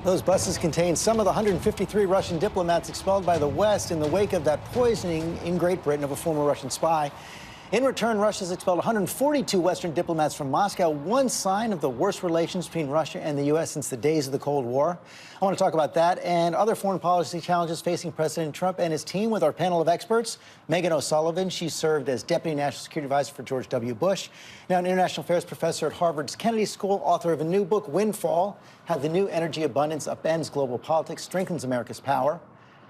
Those buses contain some of the 153 Russian diplomats expelled by the West in the wake of that poisoning in Great Britain of a former Russian spy. In return, Russia's expelled 142 Western diplomats from Moscow, one sign of the worst relations between Russia and the U.S. since the days of the Cold War. I want to talk about that and other foreign policy challenges facing President Trump and his team with our panel of experts. Meghan O'Sullivan, she served as Deputy National Security Advisor for George W. Bush, now an international affairs professor at Harvard's Kennedy School, author of a new book, Windfall: How the New Energy Abundance Upends Global Politics, Strengthens America's Power.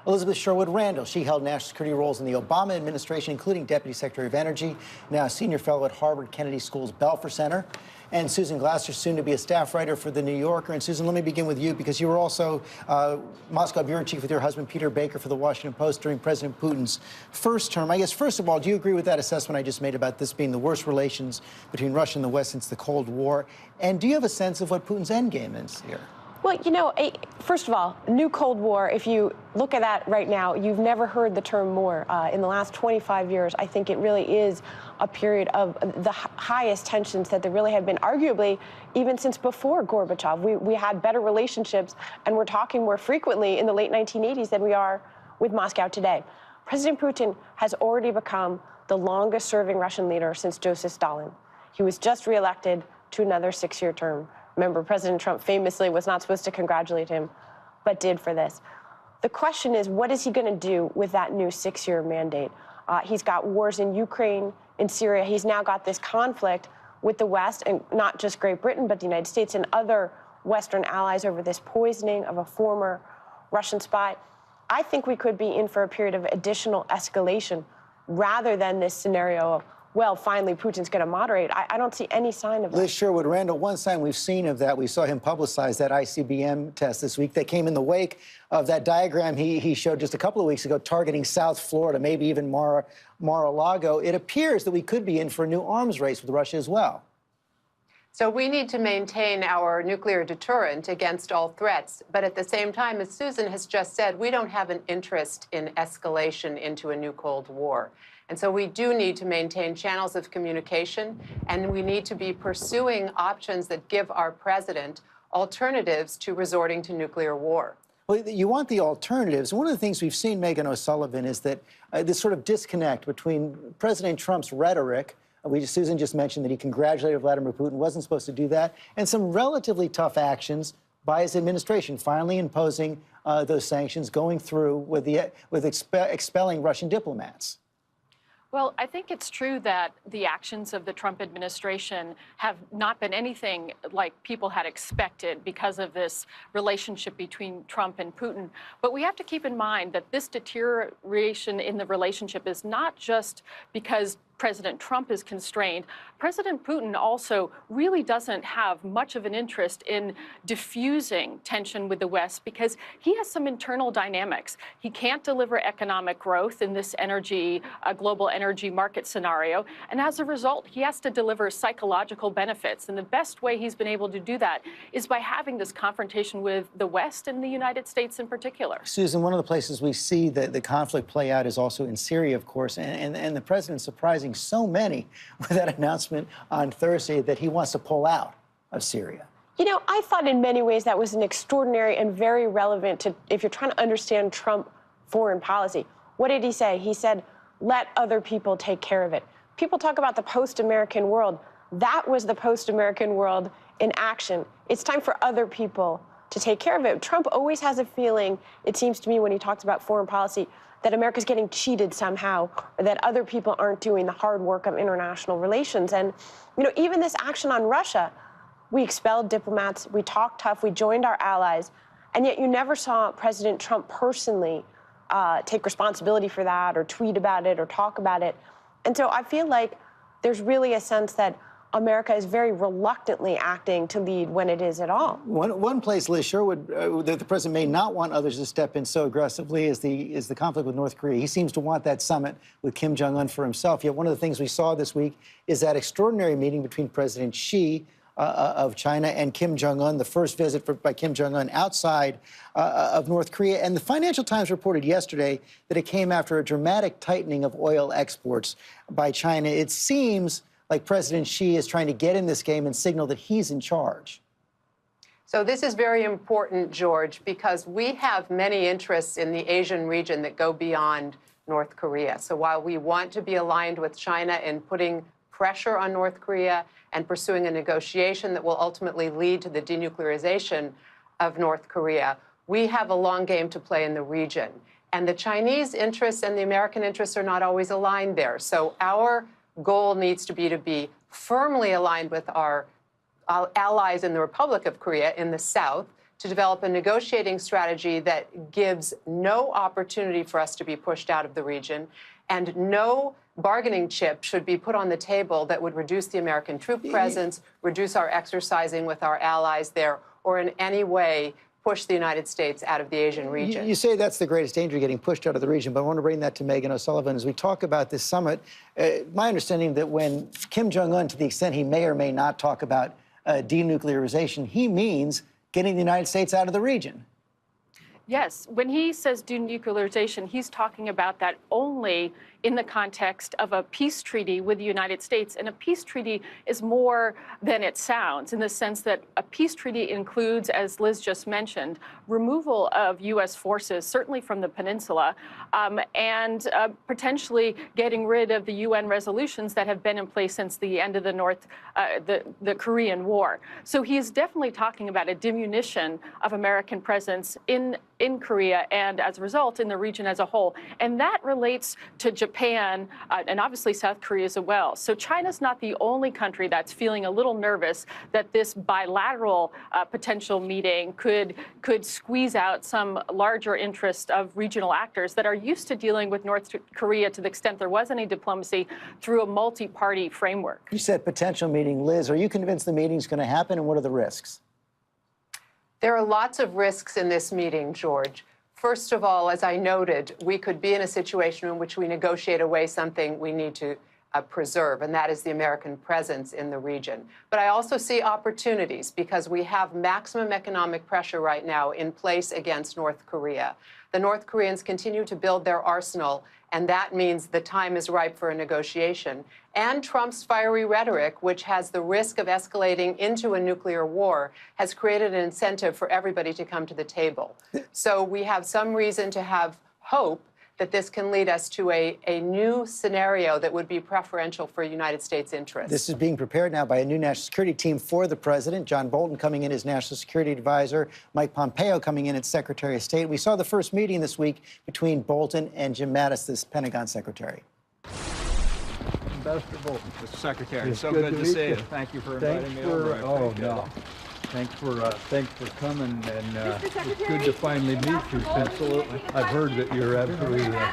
Elizabeth Sherwood-Randall, she held national security roles in the Obama administration, including Deputy Secretary of Energy, now a senior fellow at Harvard Kennedy School's Belfer Center. And Susan Glasser, soon to be a staff writer for The New Yorker. And Susan, let me begin with you, because you were also Moscow bureau chief with your husband, Peter Baker, for The Washington Post during President Putin's first term. I guess, first of all, do you agree with that assessment I just made about this being the worst relations between Russia and the West since the Cold War? And do you have a sense of what Putin's endgame is here? Well, you know, first of all, new Cold War, if you look at that right now, you've never heard the term more. In the last 25 years, I think it really is a period of the highest tensions that there really have been, arguably, even since before Gorbachev. We had better relationships, and we're talking more frequently in the late 1980s than we are with Moscow today. President Putin has already become the longest-serving Russian leader since Joseph Stalin. He was just reelected to another 6-year term. Remember, President Trump famously was not supposed to congratulate him, but did for this. The question is, what is he going to do with that new 6-year mandate? He's got wars in Ukraine, in Syria. He's now got this conflict with the West, and not just Great Britain, but the United States and other Western allies over this poisoning of a former Russian spy. I think we could be in for a period of additional escalation rather than this scenario of, well, finally, Putin's going to moderate. I don't see any sign of that. Liz Sherwood-Randall, one sign we've seen of that, we saw him publicize that ICBM test this week that came in the wake of that diagram he showed just a couple of weeks ago targeting South Florida, maybe even Mar-a-Lago. It appears that we could be in for a new arms race with Russia as well. So we need to maintain our nuclear deterrent against all threats. But at the same time, as Susan has just said, we don't have an interest in escalation into a new Cold War. And so we do need to maintain channels of communication, and we need to be pursuing options that give our president alternatives to resorting to nuclear war. Well, you want the alternatives. One of the things we've seen, Meghan O'Sullivan, is that this sort of disconnect between President Trump's rhetoric. Susan just mentioned that he congratulated Vladimir Putin, wasn't supposed to do that, and some relatively tough actions by his administration, finally imposing those sanctions, going through with expelling Russian diplomats. Well, I think it's true that the actions of the Trump administration have not been anything like people had expected because of this relationship between Trump and Putin. But we have to keep in mind that this deterioration in the relationship is not just because President Trump is constrained. President Putin also really doesn't have much of an interest in diffusing tension with the West because he has some internal dynamics. He can't deliver economic growth in this global energy market scenario. And as a result, he has to deliver psychological benefits. And the best way he's been able to do that is by having this confrontation with the West and the United States in particular. Susan, one of the places we see the conflict play out is also in Syria, of course, and the president surprising so many with that announcement on Thursday that he wants to pull out of Syria. You know, I thought in many ways that was an extraordinary and very relevant to, if you're trying to understand Trump foreign policy. What did he say? He said, let other people take care of it. People talk about the post-American world. That was the post-American world in action. It's time for other people to take care of it. Trump always has a feeling, it seems to me, when he talks about foreign policy, that America's getting cheated somehow, or that other people aren't doing the hard work of international relations. And, you know, even this action on Russia, we expelled diplomats, we talked tough, we joined our allies, and yet you never saw President Trump personally take responsibility for that or tweet about it or talk about it. And so I feel like there's really a sense that America is very reluctantly acting to lead when it is at all. One place, Liz Sherwood, that the president may not want others to step in so aggressively is the conflict with North Korea. He seems to want that summit with Kim Jong-un for himself. Yet one of the things we saw this week is that extraordinary meeting between President Xi of China and Kim Jong-un, the first visit by Kim Jong-un outside of North Korea. And the Financial Times reported yesterday that it came after a dramatic tightening of oil exports by China. It seems like President Xi is trying to get in this game and signal that he's in charge. So this is very important, George, because we have many interests in the Asian region that go beyond North Korea. So while we want to be aligned with China in putting pressure on North Korea and pursuing a negotiation that will ultimately lead to the denuclearization of North Korea, we have a long game to play in the region. And the Chinese interests and the American interests are not always aligned there. So our goal needs to be firmly aligned with our allies in the Republic of Korea in the south to develop a negotiating strategy that gives no opportunity for us to be pushed out of the region, and no bargaining chip should be put on the table that would reduce the American troop presence, reduce our exercising with our allies there, or in any way push the United States out of the Asian region. You say that's the greatest danger, getting pushed out of the region, but I want to bring that to Meghan O'Sullivan. As we talk about this summit, my understanding that when Kim Jong-un, to the extent he may or may not talk about denuclearization, he means getting the United States out of the region. Yes, when he says denuclearization, he's talking about that only in the context of a peace treaty with the United States. And a peace treaty is more than it sounds, in the sense that a peace treaty includes, as Liz just mentioned, removal of U.S. forces, certainly from the peninsula, and potentially getting rid of the UN resolutions that have been in place since the end of the Korean War. So he is definitely talking about a diminution of American presence in Korea and, as a result, in the region as a whole. And that relates to Japan and obviously South Korea as well. So China's not the only country that's feeling a little nervous that this bilateral potential meeting could squeeze out some larger interest of regional actors that are used to dealing with North Korea, to the extent there was any diplomacy, through a multi-party framework. You said potential meeting. Liz, are you convinced the meeting's going to happen, and what are the risks? There are lots of risks in this meeting, George. First of all, as I noted, we could be in a situation in which we negotiate away something we need to preserve, and that is the American presence in the region. But I also see opportunities because we have maximum economic pressure right now in place against North Korea. The North Koreans continue to build their arsenal, and that means the time is ripe for a negotiation. And Trump's fiery rhetoric, which has the risk of escalating into a nuclear war, has created an incentive for everybody to come to the table. So we have some reason to have hope that this can lead us to a new scenario that would be preferential for United States interests. This is being prepared now by a new national security team for the president. John Bolton coming in as national security advisor, Mike Pompeo coming in as Secretary of State. We saw the first meeting this week between Bolton and Jim Mattis, this Pentagon secretary. Ambassador Bolton. Mr. Secretary, It's so good to see you. you. Thank you for Thanks inviting me for, over. oh, no. Thanks for coming, and it's good to finally meet you, since I've heard that you're absolutely the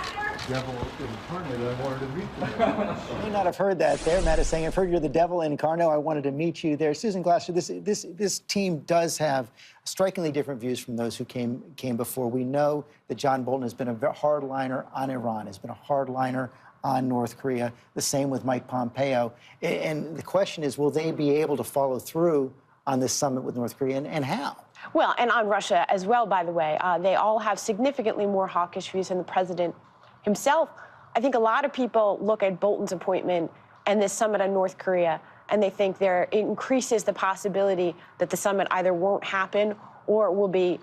devil incarnate. I wanted to meet you. You may not have heard that there. Matt is saying, I've heard you're the devil incarnate. I wanted to meet you there. Susan Glasser, this team does have strikingly different views from those who came before. We know that John Bolton has been a hardliner on Iran, has been a hardliner on North Korea, the same with Mike Pompeo. And the question is, will they be able to follow through on this summit with North Korea, and how? Well, and on Russia as well, by the way. They all have significantly more hawkish views than the president himself. I think a lot of people look at Bolton's appointment and this summit on North Korea, and they think it increases the possibility that the summit either won't happen or will be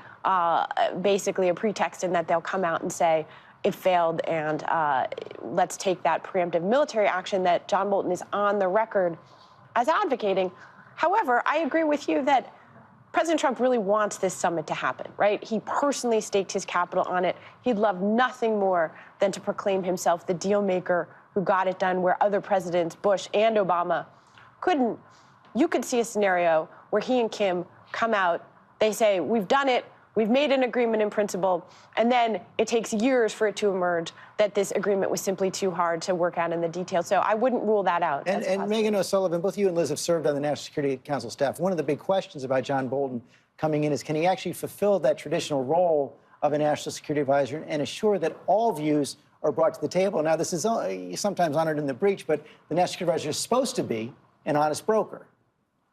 basically a pretext, and that they'll come out and say it failed, and let's take that preemptive military action that John Bolton is on the record as advocating. However, I agree with you that President Trump really wants this summit to happen, right? He personally staked his capital on it. He'd love nothing more than to proclaim himself the deal maker who got it done, where other presidents, Bush and Obama, couldn't. You could see a scenario where he and Kim come out, they say, we've done it, we've made an agreement in principle, and then it takes years for it to emerge that this agreement was simply too hard to work out in the details. So I wouldn't rule that out. And Meghan O'Sullivan, both you and Liz have served on the National Security Council staff. One of the big questions about John Bolton coming in is, can he actually fulfill that traditional role of a national security advisor and assure that all views are brought to the table? Now, this is sometimes honored in the breach, but the national security advisor is supposed to be an honest broker.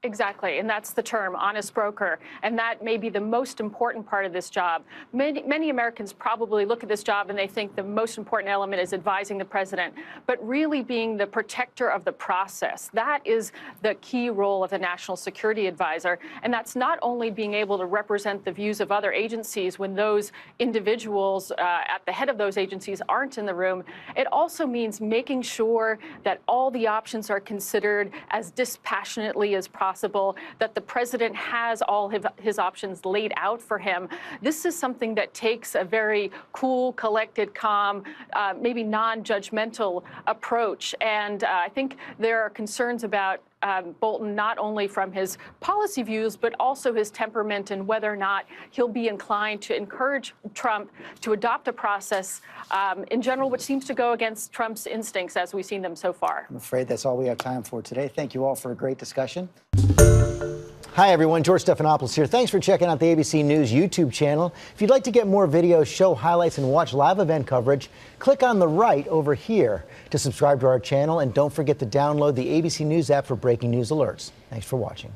Exactly, and that's the term, honest broker, and that may be the most important part of this job. Many Americans probably look at this job and they think the most important element is advising the president, but really being the protector of the process. That is the key role of the National Security Advisor, and that's not only being able to represent the views of other agencies when those individuals at the head of those agencies aren't in the room. It also means making sure that all the options are considered as dispassionately as possible, that the president has all his options laid out for him. This is something that takes a very cool, collected, calm, maybe non-judgmental approach. And I think there are concerns about Bolton, not only from his policy views, but also his temperament and whether or not he'll be inclined to encourage Trump to adopt a process in general, which seems to go against Trump's instincts as we've seen them so far. I'm afraid that's all we have time for today. Thank you all for a great discussion. Hi, everyone. George Stephanopoulos here. Thanks for checking out the ABC News YouTube channel. If you'd like to get more videos, show highlights, and watch live event coverage, click on the right over here to subscribe to our channel. And don't forget to download the ABC News app for breaking news alerts. Thanks for watching.